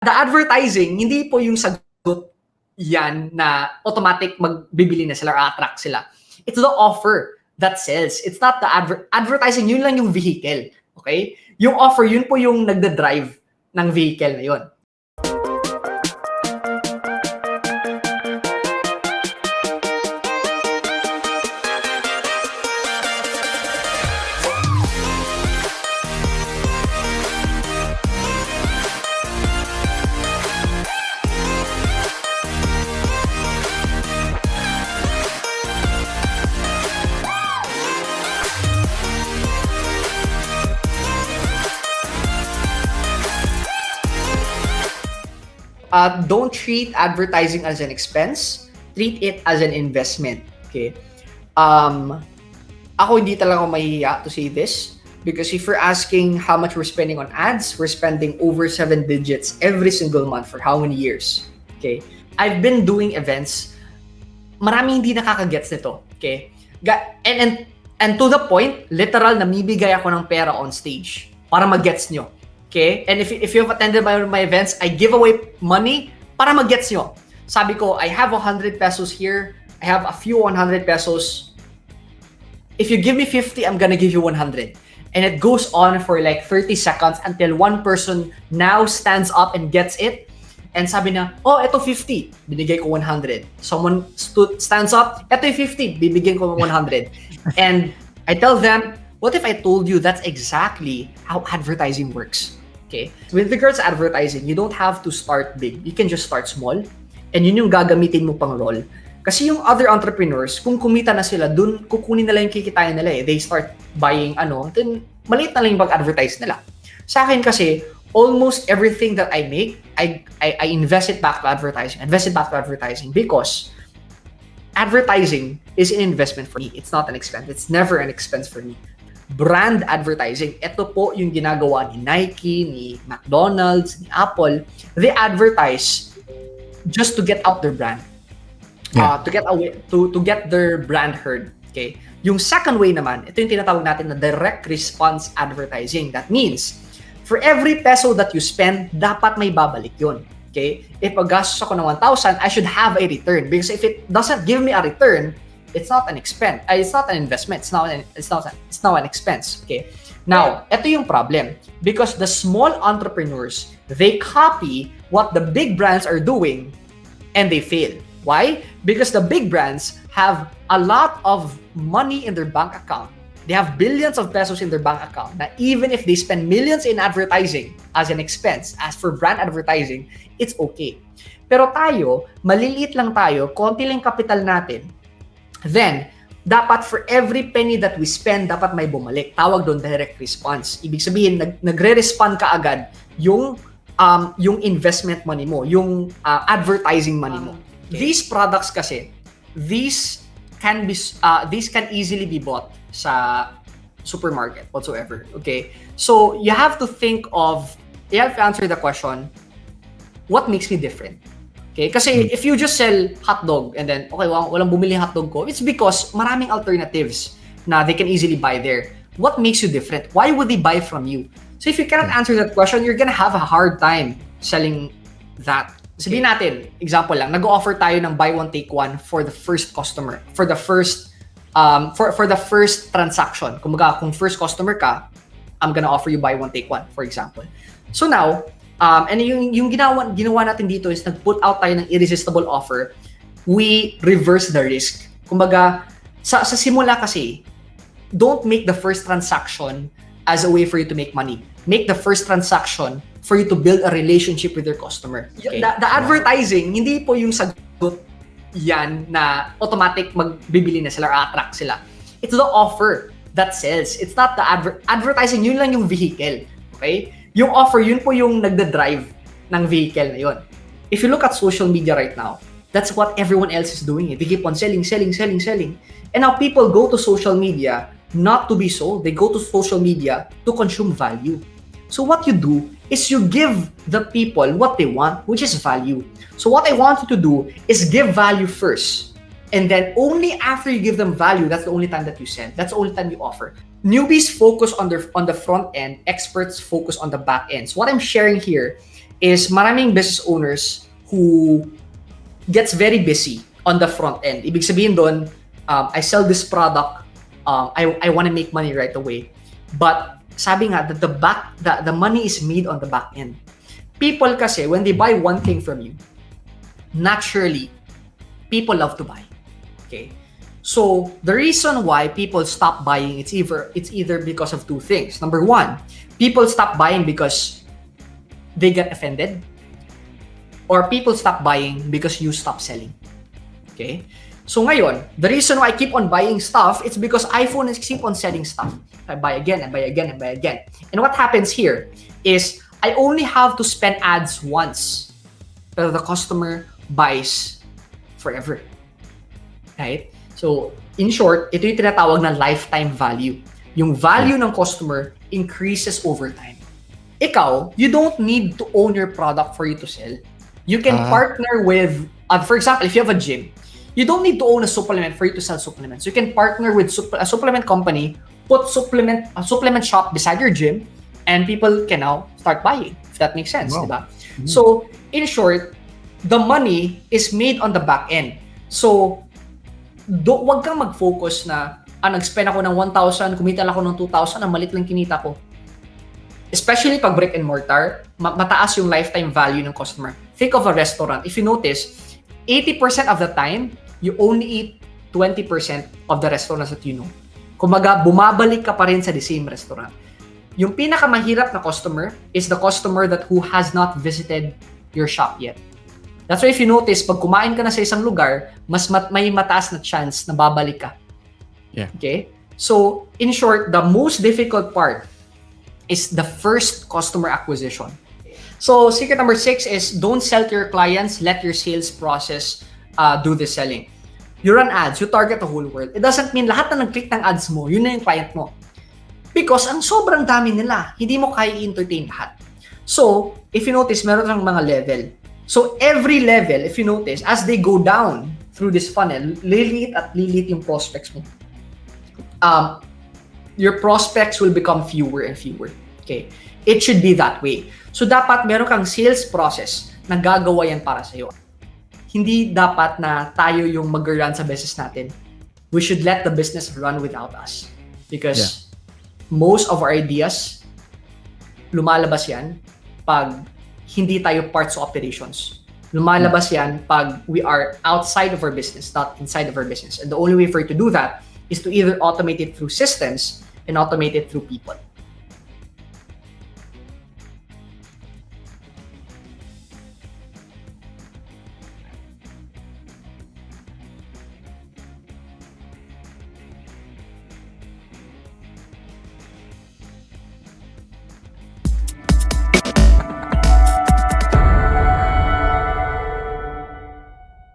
The advertising, hindi po yung sagot yan na automatic magbibili na sila or attract sila. It's the offer that sells. It's not the advertising, yun lang yung vehicle. Okay? Yung offer, yun po yung nagda-drive ng vehicle na yun. Don't treat advertising as an expense. Treat it as an investment. Okay? Ako hindi talaga mahihiya to say this because if you're asking how much we're spending on ads, we're spending over 7 digits every single month for how many years? Okay? I've been doing events. Maraming hindi nakakagets nito. Okay? And to the point, literal, namibigay ako ng pera on stage para mag-gets nyo. Okay? And if you have attended my events, I give away money para mag-gets nyo. Sabi ko, I have 100 pesos here. I have a few 100 pesos. If you give me 50, I'm gonna give you 100. And it goes on for like 30 seconds until one person now stands up and gets it. And sabi na, oh, eto 50. Binigay ko 100. Someone stands up, eto 50. Bibigyan ko 100. And I tell them, what if I told you that's exactly how advertising works? Okay? With regards to advertising, you don't have to start big. You can just start small. And yun yung gagamitin mo pang role. Kasi yung other entrepreneurs, kung kumita na sila, dun kukunin nila yung kikitain nila eh. They start buying then maliit na lang yung pag-advertise nila. Sa akin kasi, almost everything that I make, I invest it back to advertising. Invest it back to advertising because advertising is an investment for me. It's not an expense. It's never an expense for me. Brand advertising. Ito po yung ginagawa ni Nike, ni McDonald's, ni Apple. They advertise just to get out their brand. To get their brand heard. Okay? Yung second way naman, ito yung tinatawag natin na direct response advertising. That means, for every peso that you spend, dapat may babalik yun. Okay? If pag-gastos ako ng 1,000, I should have a return. Because if it doesn't give me a return, it's not an expense. It's not an investment. It's not an expense. Okay? Now, ito yung problem. Because the small entrepreneurs, they copy what the big brands are doing and they fail. Why? Because the big brands have a lot of money in their bank account. They have billions of pesos in their bank account. Na even if they spend millions in advertising as an expense, as for brand advertising, it's okay. Pero tayo, maliliit lang tayo, konti lang kapital natin. Then, dapat for every penny that we spend, dapat may bumalik. Tawag doon direct response. Ibig sabihin, nagre-respond ka agad yung investment money mo, yung advertising money mo. Okay. These products kasi, these can easily be bought sa supermarket whatsoever. Okay? So, you have to answer the question, what makes me different? Okay? Kasi if you just sell hotdog and then, okay, walang bumili hotdog ko, it's because maraming alternatives na they can easily buy there. What makes you different? Why would they buy from you? So if you cannot answer that question, you're gonna have a hard time selling that. Sabihin natin, example lang, nag-offer tayo ng buy one take one for the first customer, for the first transaction. Kung first customer ka, I'm gonna offer you buy one take one, for example. So now, and yung ginawa natin dito is nag-put out tayo ng irresistible offer. We reverse the risk. Kumbaga, sa simula kasi, don't make the first transaction as a way for you to make money. Make the first transaction for you to build a relationship with your customer. Okay? The advertising, hindi po yung sagot yan na automatic magbibili na sila or attract sila. It's the offer that sells. It's not the advertising, yun lang yung vehicle. Okay? Yung offer, yun po yung nagda-drive ng vehicle na yun. If you look at social media right now, that's what everyone else is doing. They keep on selling. And now people go to social media not to be sold. They go to social media to consume value. So what you do is you give the people what they want, which is value. So what I want you to do is give value first. And then only after you give them value, that's the only time that you sell. That's the only time you offer. Newbies focus on the front end. Experts focus on the back end. So what I'm sharing here is maraming business owners who gets very busy on the front end. Ibig sabihin doon, I sell this product, I want to make money right away. But sabi nga that the money is made on the back end. People kasi, when they buy one thing from you, naturally, people love to buy. Okay? So, the reason why people stop buying, it's either because of two things. Number one, people stop buying because they get offended, or people stop buying because you stop selling. Okay? So ngayon, the reason why I keep on buying stuff, it's because iPhone is keep on selling stuff. I buy again, and buy again, and buy again. And what happens here is I only have to spend ads once, but the customer buys forever. Right? So, in short, ito yung tinatawag na lifetime value. Yung value ng customer increases over time. Ikaw, you don't need to own your product for you to sell. You can partner with, for example, if you have a gym, you don't need to own a supplement for you to sell supplements. You can partner with a supplement company, put a supplement shop beside your gym, and people can now start buying, if that makes sense. Wow. Diba? So, in short, the money is made on the back end. So, wag kang mag-focus na, nag-spend ako ng 1,000, kumita lang ako ng 2,000, ang malit lang kinita ko. Especially pag brick and mortar, mataas yung lifetime value ng customer. Think of a restaurant. If you notice, 80% of the time, you only eat 20% of the restaurants that you know. Kumaga, bumabalik ka pa rin sa the same restaurant. Yung pinakamahirap na customer is the customer who has not visited your shop yet. That's why if you notice, pag kumain ka na sa isang lugar, may mataas na chance na babalik ka. Yeah. Okay? So, in short, the most difficult part is the first customer acquisition. So, secret number 6 is don't sell to your clients, let your sales process do the selling. You run ads, you target the whole world. It doesn't mean lahat na nag-click ng ads mo, yun na yung client mo. Because ang sobrang dami nila, hindi mo kaya i-entertain lahat. So, if you notice, meron ng mga level. So, every level, if you notice, as they go down through this funnel, lilit at lilit yung prospects mo. Your prospects will become fewer and fewer. Okay? It should be that way. So, dapat meron kang sales process na gagawa yan para sa'yo. Hindi dapat na tayo yung mag-run sa business natin. We should let the business run without us. Because most of our ideas, lumalabas yan pag hindi tayo part sa operations. Lumalabas yan pag we are outside of our business, not inside of our business. And the only way for you to do that is to either automate it through systems and automate it through people.